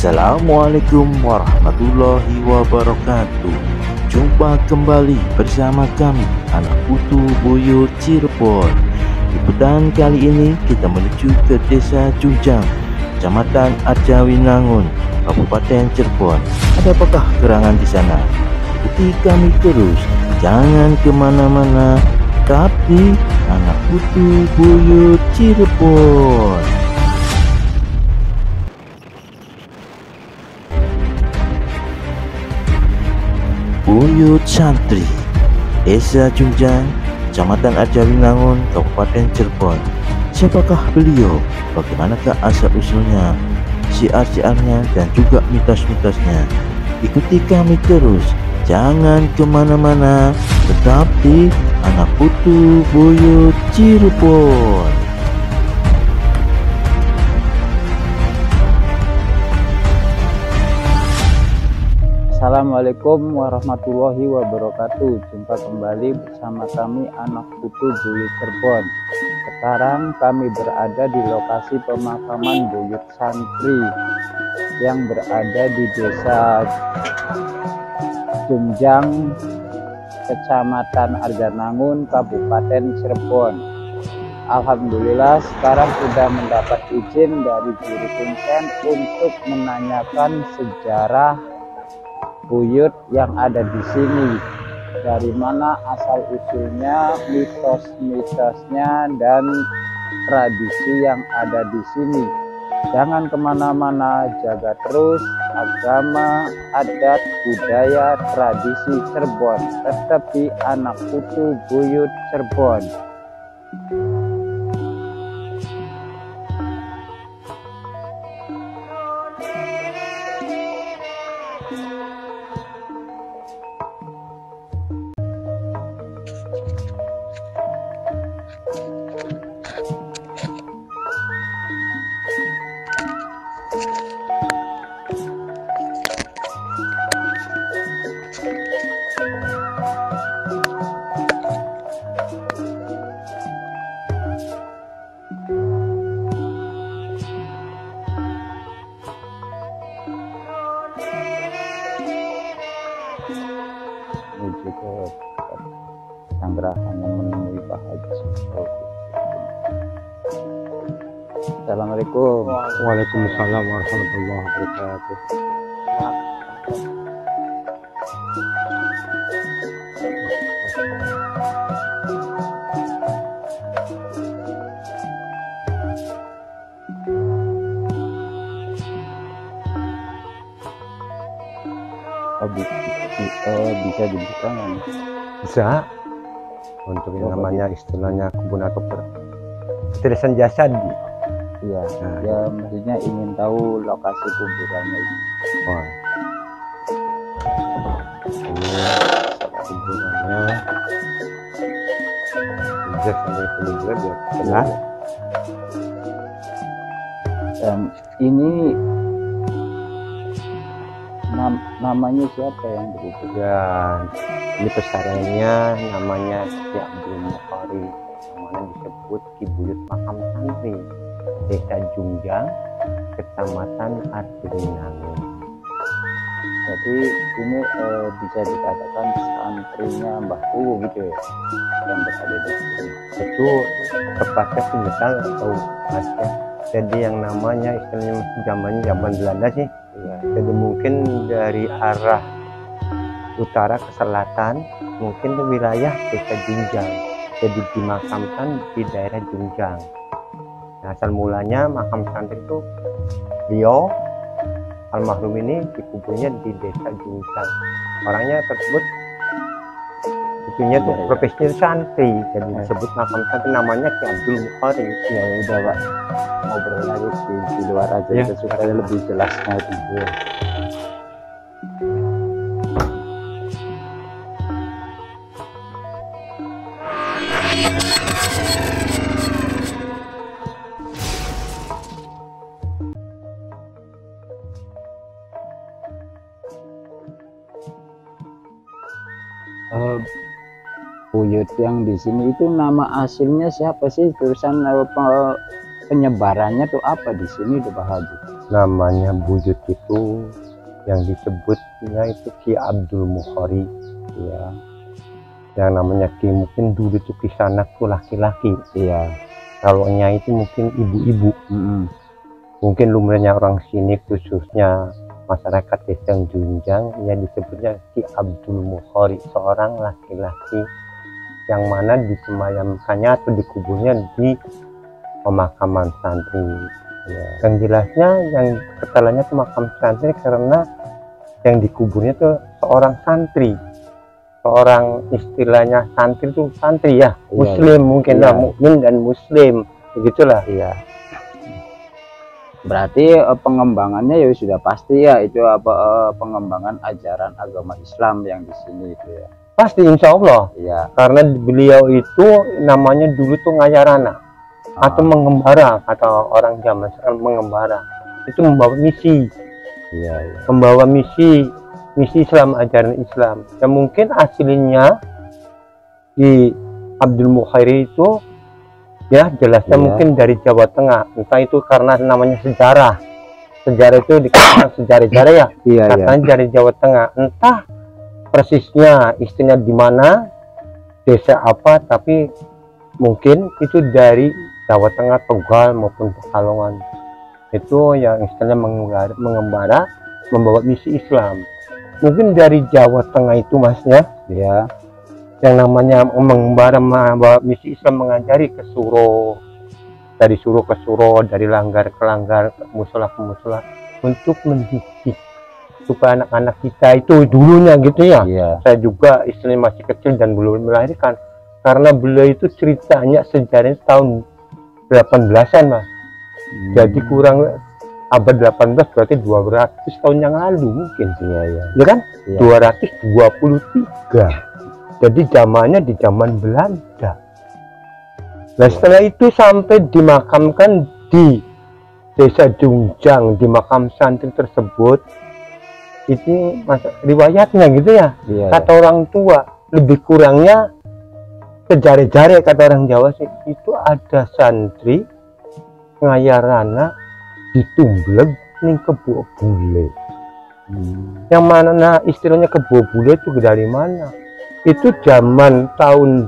Assalamualaikum warahmatullahi wabarakatuh. Jumpa kembali bersama kami anak putu Buyut Cirebon. Liputan kali ini kita menuju ke Desa Junjang, Kecamatan Arjawinangun, Kabupaten Cirebon. Ada apakah gerangan di sana? Ikuti kami terus, jangan kemana-mana. Tapi anak putu Buyut Cirebon. Buyut Santri, Desa Junjang, Kecamatan Arjawinangun, Kabupaten Cirebon. Siapakah beliau? Bagaimanakah asal-usulnya, syiar-syiarnya, dan juga mitos-mitosnya? Ikuti kami terus, jangan kemana-mana. Tetap di anak putu Buyut Cirebon. Assalamualaikum warahmatullahi wabarakatuh. Jumpa kembali bersama kami anak putu Buyut Cirebon. Sekarang kami berada di lokasi pemakaman Buyut Santri yang berada di Desa Junjang, Kecamatan Arjawinangun, Kabupaten Cirebon. Alhamdulillah sekarang sudah mendapat izin dari Juru Kunten untuk menanyakan sejarah buyut yang ada di sini, dari mana asal usulnya, mitos-mitosnya, dan tradisi yang ada di sini. Jangan kemana-mana, jaga terus agama, adat, budaya, tradisi Cirebon. Tetap di anak putu Buyut Cirebon. Menuju ke Sanggrahan yang menemui Pak Haji. Assalamualaikum. Waalaikumsalam warahmatullahi wabarakatuh. Bisa dibuka nggak? Bisa. Untuk yang namanya istilahnya kebun atau petilasan jasad. Iya, Nah, ya maksudnya ingin tahu lokasi kuburannya ini. wah. Ini kuburannya. Bisa sampai sini juga biar jelas. Dan ini namanya siapa yang berubah? Ya, ini pesaranya namanya Ki Abdul Mukhari, namanya disebut Ki Buyut Makam Santri, Desa Junjang, Kecamatan Arjawinangun. Jadi ini bisa dikatakan santrinya Mbah Kuwu gitu ya, yang berada di sini. Itu tepatnya penyetal atau masnya. Jadi yang namanya istilahnya masih zaman Belanda sih. Ya, jadi mungkin dari arah utara ke selatan, mungkin di wilayah Desa Junjang. Jadi dimakamkan di daerah Junjang. Nah, asal mulanya makam santri itu beliau almarhum ini dikuburnya di Desa Junjang. Orangnya tersebut itunya tuh profesinya santri, jadi disebut makam santri, namanya Ki Abdul Mukhari. Ya udah Pak, ngobrol lagi di luar aja Ya, itu supaya lebih jelasnya gitu. Buyut yang di sini itu nama aslinya siapa sih? Terusan penyebarannya tuh apa di sini tuh Pak Haji? Namanya buyut itu yang disebutnya itu Ki Abdul Mukhari ya. Yang namanya Ki mungkin dulu itu kisanak tuh laki-laki. Iya. Kalau Nyai itu mungkin ibu-ibu. Mungkin lumrahnya orang sini khususnya masyarakat desa Junjang ya disebutnya Ki Abdul Mukhari, seorang laki-laki yang mana disemayamkannya atau dikuburnya di pemakaman santri ya. Yang jelasnya yang ketalanya itu makam santri karena yang dikuburnya itu seorang santri, seorang istilahnya santri itu santri ya, muslim mungkin lah, mukmin dan muslim begitulah ya. Berarti pengembangannya ya sudah pasti ya itu pengembangan ajaran agama Islam yang di sini itu ya. Pasti insya Allah ya. Karena beliau itu namanya dulu tuh ngayarana atau mengembara, atau orang zaman sekarang mengembara itu membawa misi ya. Membawa misi Islam, ajaran Islam yang mungkin aslinya di Abdul Mukhari itu ya jelasnya mungkin dari Jawa Tengah, entah itu karena namanya sejarah itu dikatakan sejarah ya, katanya dari Jawa Tengah, entah persisnya istilah di mana desa apa, tapi mungkin itu dari Jawa Tengah, Tegal maupun Pekalongan itu yang istilahnya mengembara membawa misi Islam. Mungkin dari Jawa Tengah itu masnya ya, yang namanya mengembara membawa misi Islam, mengajari ke Suro, dari Suro ke Suro, dari langgar ke langgar, ke musola ke musola, untuk mendidik supaya anak-anak kita itu dulunya gitu ya. Saya juga istilahnya masih kecil dan belum melahirkan, karena beliau itu ceritanya sejarahnya tahun 18-an Mas. Jadi kurang abad 18 berarti 200 tahun yang lalu mungkin. Ya kan? 223. Jadi zamannya di zaman Belanda. Nah setelah itu sampai dimakamkan di desa Junjang, di makam santri tersebut. Ini riwayatnya gitu ya. Kata orang tua, lebih kurangnya kejare-jare kata orang Jawa sih, itu ada santri ngayarana ditumblek ning kebo bule. Yang mana istilahnya kebo bule itu dari mana? Itu zaman tahun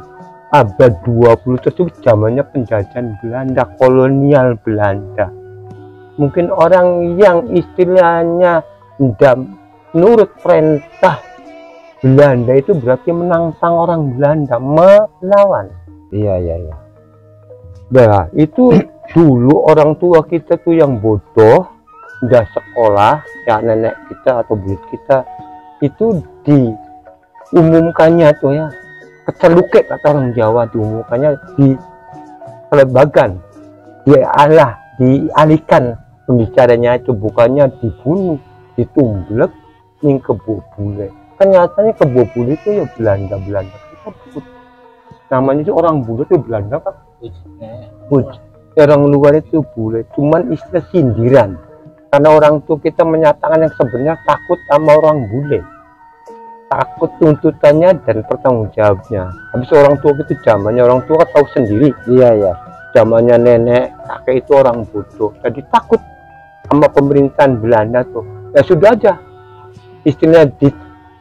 abad 20 tersebut, zamannya penjajahan Belanda, kolonial Belanda. Mungkin orang yang istilahnya menurut perintah Belanda itu berarti menantang orang Belanda, melawan. Nah itu dulu orang tua kita tuh yang bodoh, udah sekolah ya, nenek kita atau buyut kita itu diumumkannya tuh ya, keceluket kata orang Jawa, diumumkannya di pelebagan, dialihkan pembicaranya itu, bukannya dibunuh, ditumblek ning kebo bule. Ternyatanya kebo bule itu ya Belanda kita namanya itu orang bule itu Belanda Pak. Orang luar itu bule, cuman istilah sindiran, karena orang tua kita menyatakan yang sebenarnya takut sama orang bule, takut tuntutannya dan pertanggung jawabnya. Habis orang tua itu zamannya orang tua tahu sendiri, zamannya nenek kakek itu orang bodoh, jadi takut sama pemerintahan Belanda tuh. Ya sudah aja,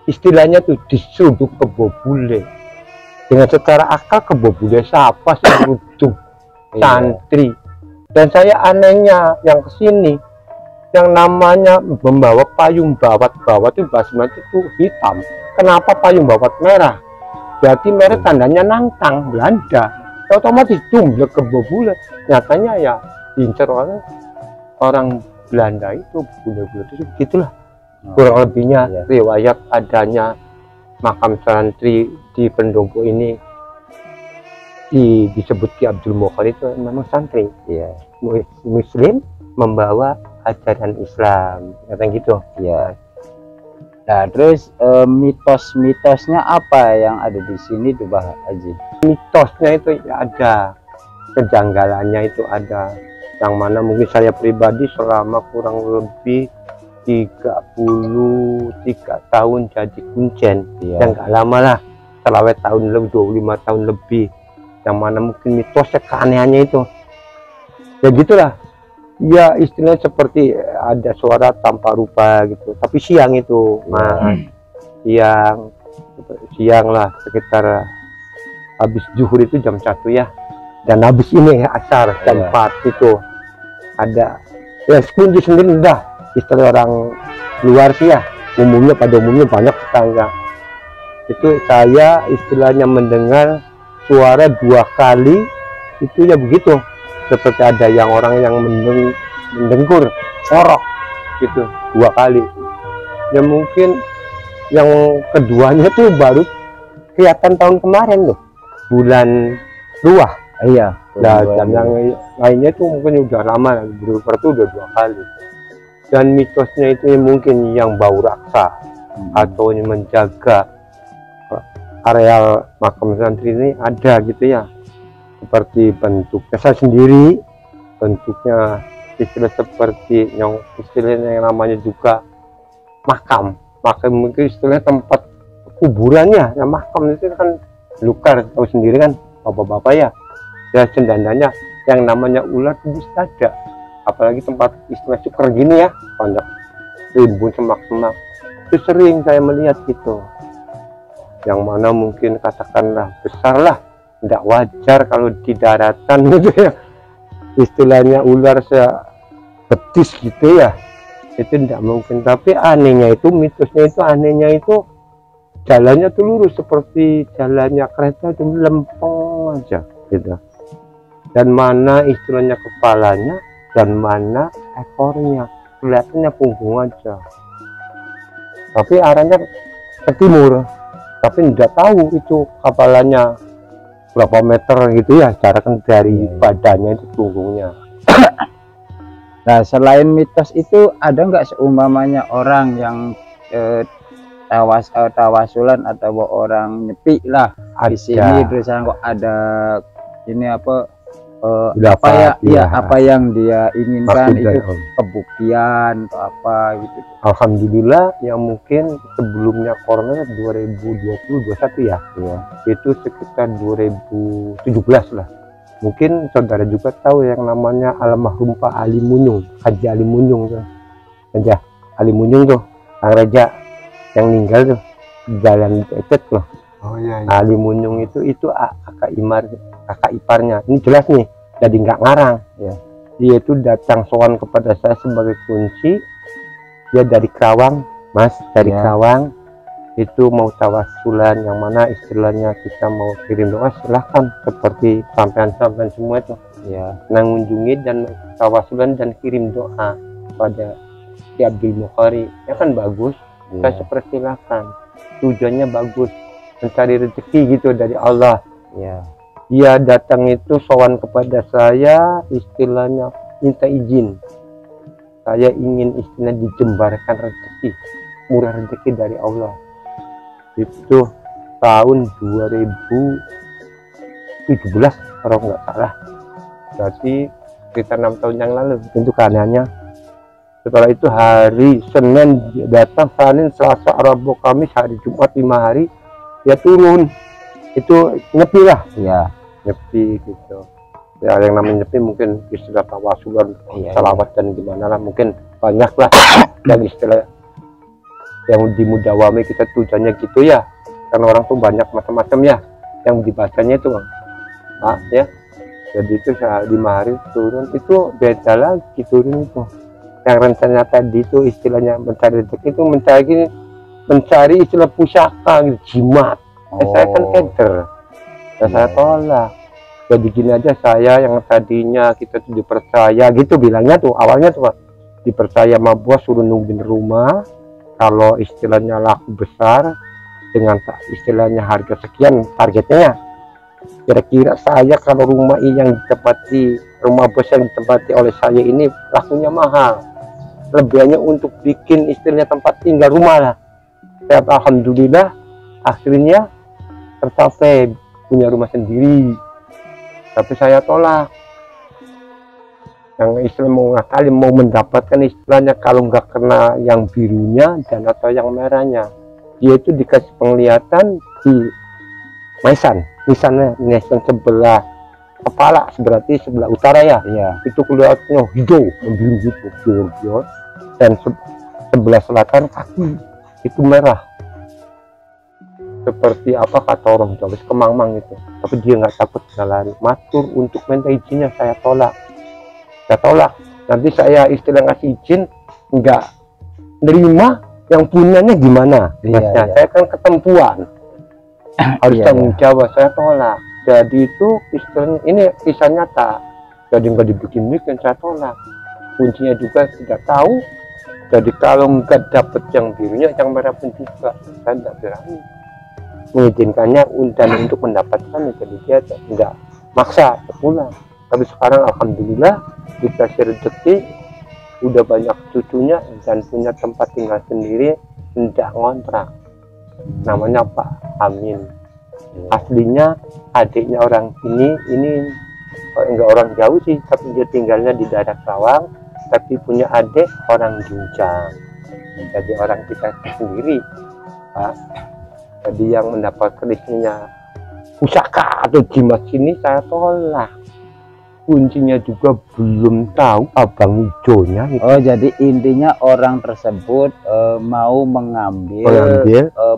istilahnya tuh diseruduk kebo bule. Dengan secara akal kebo bule siapa sih seruduk santri? Dan saya anehnya yang kesini, yang namanya membawa payung bawat itu bahasa itu hitam. Kenapa payung bawat merah? Berarti merah tandanya nantang Belanda. Ya, otomatis tumblek kebo bule. Nyatanya ya diincar oleh orang Belanda itu, bule-bule itu gitulah. Kurang lebihnya riwayat adanya makam santri di pendopo ini disebut Ki Abdul Mukhari itu memang santri muslim membawa ajaran Islam, kata gitu Nah terus mitos-mitosnya apa yang ada di sini tuh Pak Haji? Mitosnya itu ya ada, kejanggalannya itu ada, yang mana mungkin saya pribadi selama kurang lebih 33 tahun jadi kuncen, yang gak lama lah, selawet tahun lebih, 25 tahun lebih, yang mana mungkin mitosnya keanehannya itu Ya gitulah. Ya istilahnya seperti ada suara tanpa rupa gitu. Tapi siang itu, Mas. Siang lah, sekitar habis zuhur itu jam 1 ya. Dan habis ini asar jam 4 itu ada ya kunci sendiri udah. Istilah orang luar sih ya, pada umumnya banyak tetangga. Itu saya istilahnya mendengar suara 2 kali itu ya begitu. Seperti ada yang orang yang mendengkur orok gitu 2 kali. Ya mungkin yang keduanya tuh baru kelihatan tahun kemarin loh, bulan Ruah. Iya. Nah, dan yang lainnya itu mungkin udah lama, berupa itu udah 2 kali. Dan mitosnya itu mungkin yang bau raksa atau yang menjaga areal makam santri ini ada gitu ya. Seperti bentuknya saya sendiri, bentuknya istilah seperti yang istilahnya yang namanya juga makam mungkin istilahnya tempat kuburannya. Nah, makam itu kan lukar, tahu sendiri kan bapak-bapak ya cendandanya yang namanya ular tembus dada, apalagi tempat istilah syukur gini ya, banyak rimbun semak-semak. Itu sering saya melihat gitu, yang mana mungkin katakanlah besar lah, tidak wajar kalau di daratan gitu ya, istilahnya ular sebetis gitu ya, itu tidak mungkin. Tapi anehnya itu, mitosnya itu, anehnya itu jalannya tuh lurus seperti jalannya kereta, itu lempeng aja gitu. Dan mana istilahnya kepalanya dan mana ekornya, kelihatannya punggung aja, tapi arahnya ke timur. Tapi tidak tahu itu kepalanya berapa meter gitu ya, cara kan dari badannya itu punggungnya. Nah, selain mitos itu ada nggak seumpamanya orang yang tawasulan atau orang nyepi lah di sini, terus kok ada ini apa apa yang dia inginkan itu kebuktian atau apa gitu. Alhamdulillah, yang mungkin sebelumnya corona 2020-2021 ya, itu sekitar 2017 lah. Mungkin saudara juga tahu yang namanya almarhum Pak Ali Munyung, Haji Ali Munyung tuh, Haji Ali Munyung tuh, Kang Reja yang meninggal tuh di Jalan Ecet loh. Oh iya, iya. Ali Munyung itu kakak iparnya. Ini jelas nih, jadi nggak ngarang ya. Dia itu datang sowan kepada saya sebagai kunci. Dia dari Kerawang, Mas, dari Kerawang. Itu mau tawasulan, yang mana istilahnya kita mau kirim doa, silahkan, seperti sampean-sampean semua itu ya, mengunjungi dan tawasulan dan kirim doa pada Ki Abdul Mukhari, ya kan bagus. Saya persilahkan, tujuannya bagus, mencari rezeki gitu dari Allah ya. Dia datang itu sowan kepada saya, istilahnya minta izin, saya ingin istilah dijembarkan rezeki, murah rezeki dari Allah. Itu tahun 2017 kalau nggak salah, berarti sekitar 6 tahun yang lalu. Itu keanehannya, setelah itu hari Senin datang, Senin, Selasa, Rabu, Kamis, hari Jumat 5 hari dia turun, itu nyepi lah ya, nyepi gitu ya. Yang namanya nyepi mungkin istilah tawasulan, salawat dan gimana lah, mungkin banyak lah dan istilah yang di Mudawame kita tujuannya gitu ya, karena orang tuh banyak macam-macam ya yang dibacanya itu Pak ya. Jadi itu 5 hari turun, itu beda lagi turun itu. Yang rencananya tadi itu istilahnya mencari rezeki, itu mencari istilah pusaka gitu, jimat. Saya kan keder, saya tolak. Jadi gini aja, saya yang tadinya kita tuh dipercaya gitu bilangnya tuh awalnya tuh Pak, dipercaya sama bos suruh nungguin rumah. Kalau istilahnya laku besar dengan istilahnya harga sekian targetnya, kira-kira saya kalau rumah yang ditempati, rumah bos yang ditempati oleh saya ini lakunya mahal, lebihnya untuk bikin istilahnya tempat tinggal rumah lah. Saya alhamdulillah akhirnya tercapai punya rumah sendiri, tapi saya tolak. Yang istilah mau ngakali, mau mendapatkan istilahnya kalau nggak kena yang birunya dan atau yang merahnya, dia itu dikasih penglihatan di nisan sebelah kepala, berarti sebelah utara ya. Iya. Itu kelihatannya hijau, biru gitu, biru. Dan sebelah selatan kaki itu merah. Seperti apa kata orang Jawa, kemang-mang itu. Tapi dia nggak takut, nggak lari. Matur untuk minta izinnya saya tolak. Saya tolak. Nanti saya istilah ngasih izin, nggak nerima, yang punyanya gimana? Iya. Saya kan ketempuan. Harus Iya, tanggung jawab, saya tolak. Jadi itu istilahnya, ini kisah nyata. Jadi nggak dibikin-bikin, saya tolak. Kuncinya juga tidak tahu. Jadi kalau nggak dapet yang birunya, yang merah pun juga, saya tidak berani mengizinkannya dan untuk mendapatkan. Jadi dia tidak maksa pulang. Tapi sekarang alhamdulillah dikasih rezeki, udah banyak cucunya dan punya tempat tinggal sendiri, tidak ngontrak. Namanya Pak Amin. Aslinya adiknya orang ini enggak orang jauh sih, tapi dia tinggalnya di daerah Kerawang, tapi punya adik orang Jinjang. Jadi orang kita sendiri, Pak. Jadi yang mendapatkan istrinya pusaka atau jimat sini saya tolak. Kuncinya juga belum tahu abang hijaunya gitu. Oh, jadi intinya orang tersebut mau mengambil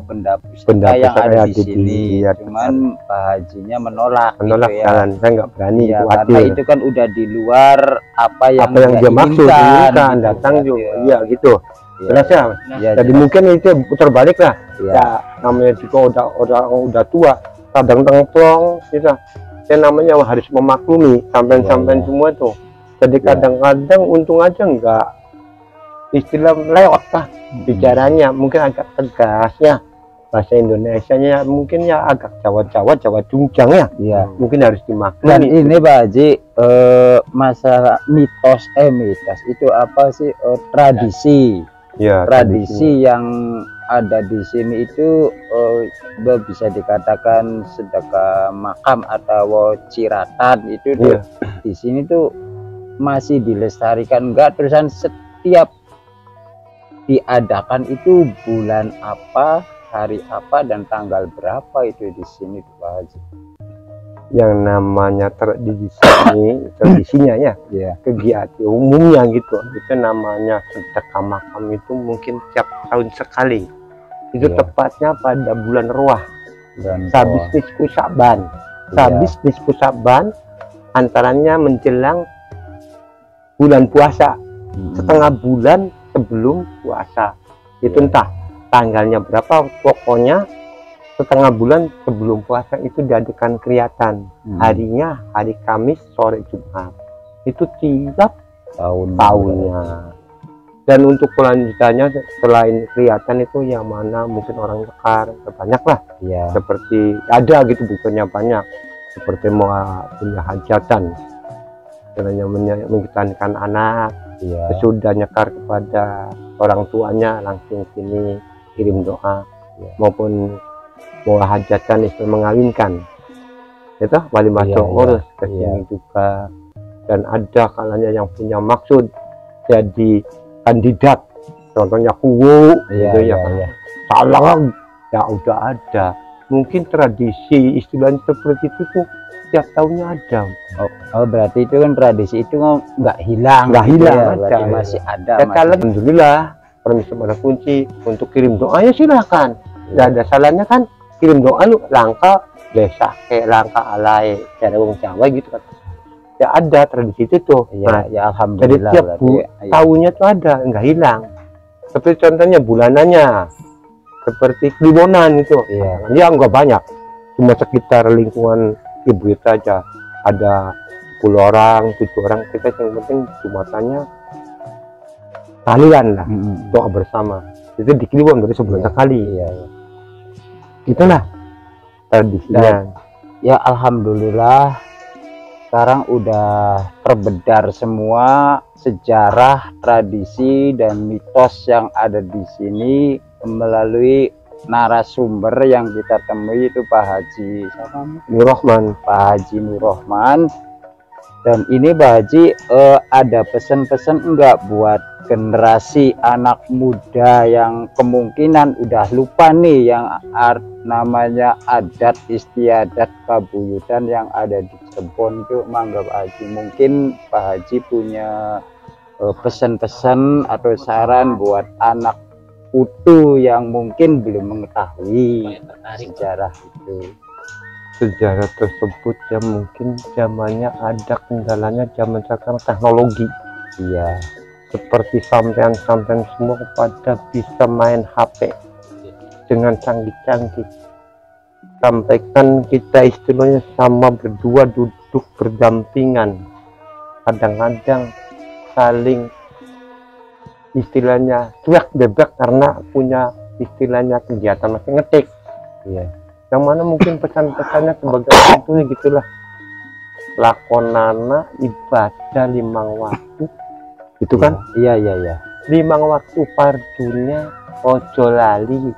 benda pusaka yang ada di sini. Ya, cuman Pak Hajinya menolak gitu ya. Jalan, saya nggak berani ya, karena itu kan udah di luar apa yang dia maksud, inginkan, gitu, datang juga. Ya. Iya gitu. Jelas ya. Ya, jadi mungkin itu putar balik lah. Ya. Namanya juga udah tua, kadang tengklong gitu. Ya namanya harus memaklumi sampai semua tuh. Jadi kadang-kadang untung aja enggak istilah lewat lah bicaranya, mungkin agak tegas ya. Bahasa Indonesianya mungkin ya agak Jawa Jungjang ya. Iya. Mungkin harus dimaklumi. Dan ini Pak Haji, masalah mitos itu apa sih? Tradisi. Ya, tradisi yang ada di sini itu bisa dikatakan sedekah makam atau ciratan itu tuh di sini tuh masih dilestarikan enggak, terusan setiap diadakan itu bulan apa, hari apa dan tanggal berapa itu di sini tuh Pak Haji. Yang namanya tradisinya ya, kegiatan umumnya gitu, itu namanya sedekah makam itu mungkin tiap tahun sekali. Itu tepatnya pada bulan Roah, habis nisfu Sa'ban. Habis nisfu Sa'ban antaranya menjelang bulan puasa, setengah bulan sebelum puasa. Itu entah tanggalnya berapa, pokoknya setengah bulan sebelum puasa itu diadakan kelihatan. Harinya hari Kamis sore Jumat. Itu tiap tahunnya. Dan untuk kelanjutannya selain kelihatan itu yang mana mungkin orang Mekar banyak lah. Seperti ada gitu, bukannya banyak. Seperti mau punya hajatan, caranya mengikhlaskan anak, sudah nyekar kepada orang tuanya langsung sini kirim doa, maupun mau hajatan itu mengawinkan, itu wali masuk urus ke sini juga. Dan ada kalanya yang punya maksud jadi kandidat, contohnya kuwu, salah ya udah ada. Mungkin tradisi istilahnya seperti itu tuh tiap tahunnya ada. Oh berarti itu kan tradisi itu nggak hilang, ada, masih ada. Alhamdulillah, permisi pada kunci untuk kirim doanya silahkan. Nggak ada salahnya kan. Kirim doa lu langka desa kayak langka alay cara wong Jawa gitu kan. Ya ada tradisi itu tuh. Alhamdulillah. Jadi tiap tahunnya tuh ada, enggak hilang. Seperti contohnya bulanannya seperti Kliwonan itu. Ya enggak banyak. Cuma sekitar lingkungan ibu itu aja. Ada 10 orang, 7 orang, kita yang penting jumatannya kalian lah. Doa bersama. Itu di Kliwon berarti sebulan sekali. Itulah tradisinya. Ya alhamdulillah sekarang udah terbedar semua sejarah, tradisi dan mitos yang ada di sini melalui narasumber yang kita temui itu Pak Haji Nur Rahman. Pak Haji Nur Rahman Dan ini Pak Haji, ada pesan-pesan enggak buat generasi anak muda yang kemungkinan udah lupa nih yang namanya adat istiadat kabuyutan yang ada di Cirebon itu, mangga Pak Haji. Mungkin Pak Haji punya pesan-pesan atau saran buat anak putu yang mungkin belum mengetahui sejarah itu. Sejarah tersebut ya mungkin zamannya ada kendalanya, zaman sekarang teknologi. Iya, Seperti sampean semua pada bisa main HP dengan canggih-canggih. Sampaikan kita istilahnya sama berdua duduk berdampingan, kadang-kadang saling istilahnya cuek bebek karena punya istilahnya kegiatan masih ngetik. iya, Yang mana mungkin pesan-pesannya sebagai contohnya gitulah, lakonana ibadah 5 waktu gitu kan. iya, iya, iya. 5 waktu pardunya ojo lali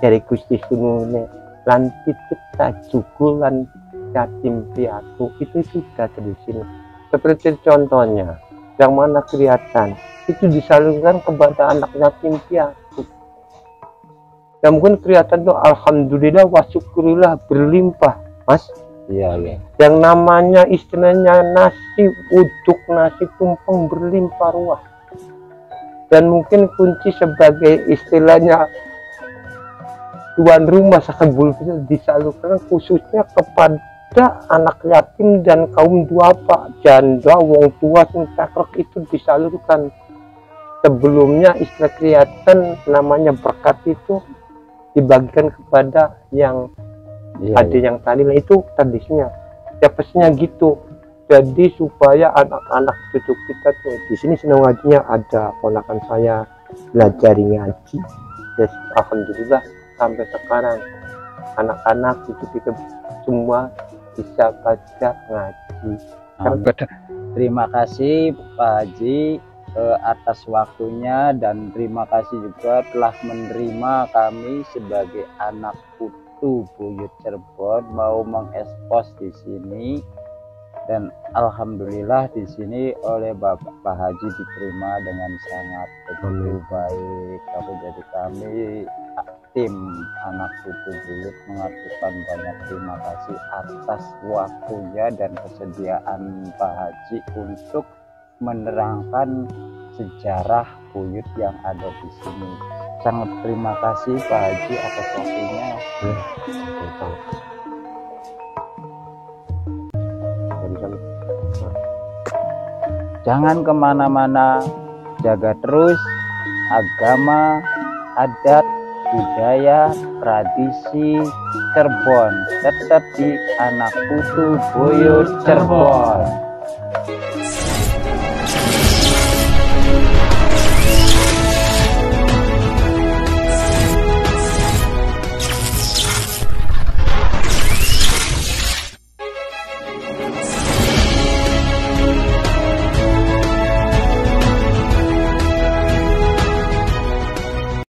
dari Gusti Sunune lan titip tajuku lan yatim piatu, itu sudah di sini. Seperti contohnya yang mana kelihatan itu disalurkan kepada anak yatim piatu. Ya mungkin kelihatan tuh alhamdulillah wa syukurillah berlimpah, Mas. Iya, iya. Yang namanya istilahnya nasi uduk, nasi tumpeng berlimpah ruah. Dan mungkin kunci sebagai istilahnya tuan rumah sakabul disalurkan khususnya kepada anak yatim dan kaum duafa, janda, wong tua sing cakrek itu disalurkan. Sebelumnya istilah kelihatan namanya berkat itu dibagikan kepada yang ada yang tadi, nah itu tradisinya ya pesannya gitu. Jadi supaya anak-anak cucu kita tuh di sini senang ngajinya, ada ponakan saya belajar ngaji ya, alhamdulillah sampai sekarang anak-anak cucu kita semua bisa baca ngaji. Terima kasih Pak Haji atas waktunya, dan terima kasih juga telah menerima kami sebagai anak putu Buyut Cirebon mau mengekspos di sini. Dan alhamdulillah di sini oleh Pak Haji diterima dengan sangat begitu baik. Jadi kami tim anak putu Buyut mengaturkan banyak terima kasih atas waktunya dan kesediaan Pak Haji untuk menerangkan sejarah buyut yang ada di sini. Sangat terima kasih Pak Haji atas waktunya. Jangan kemana-mana, jaga terus agama, adat, budaya, tradisi Cirebon. Tetap di anak putu Buyut Cirebon.